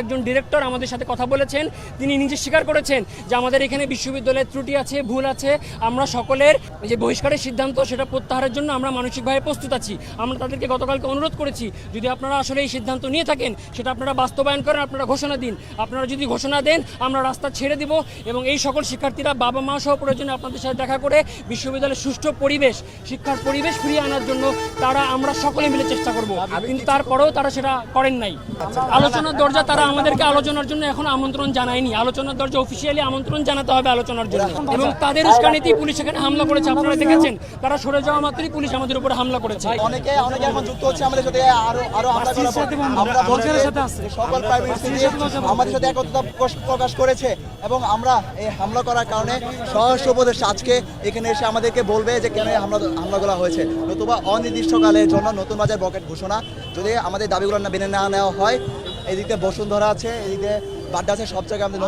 একজন ডিরেক্টর আমাদের সাথে কথা বলেছেন, তিনি নিজে স্বীকার করেছেন যে আমাদের এখানে বিশ্ববিদ্যালয়ের ত্রুটি আছে, ভুল আছে। আমরা সকলের যে বহিষ্কারের সিদ্ধান্ত সেটা প্রত্যাহারের জন্য আমরা মানসিকভাবে প্রস্তুত আছি। আমরা তাদেরকে গতকালকে অনুরোধ করেছি, যদি আপনারা আসলে এই সিদ্ধান্ত নিয়ে থাকেন সেটা আপনারা বাস্তবায়ন করেন, আপনারা ঘোষণা দিন। আপনারা যদি ঘোষণা দেন আমরা রাস্তা ছেড়ে দিব এবং এই সকল শিক্ষার্থীরা বাবা মা সহ প্রয়োজনে আপনাদের সাথে দেখা করে বিশ্ববিদ্যালয়ের সুষ্ঠু পরিবেশ, শিক্ষার পরিবেশ ফিরিয়ে আনার জন্য আমরা সকলে মিলে চেষ্টা করব। কিন্তু তারপরেও তারা সেটা করেন নাই। আলোচনার দরজা তারা আমাদেরকে আলোচনার জন্য এখন আমন্ত্রণ জানায়নি। আলোচনার দরজা অফিসিয়ালি আমন্ত্রণ জানাতে হবে আলোচনার জন্য। এবং তাদের উস্কানিতে পুলিশ এখানে হামলা করেছে, আপনারা দেখেছেন। তারা সরে যাওয়া মাত্রই পুলিশ আমাদের উপরে হামলা করেছে। অনেকে এখন যুক্ত হচ্ছে আমাদের সাথে, আরো হামলা করার পর আমরা সকল প্রাইভেট ইনস্টিটিউট আমাদের সাথে একত্রতা প্রকাশ করেছে এবং আমরা এই হামলা করার কারণে স্বরাষ্ট্র উপদেষ্টা আজকে এখানে এসে আমাদেরকে বলবে যে কেন হামলাগুলো হয়েছে, নতুবা অনির্দিষ্টকালের জন্য নতুন বাজার ব্লকেট ঘোষণা যদি আমাদের দাবিগুলো না মেনে না নেওয়া হয়। এদিকে বসুন্ধরা আছে, এদিকে বাড্ডা আছে, সব জায়গায় আমাদের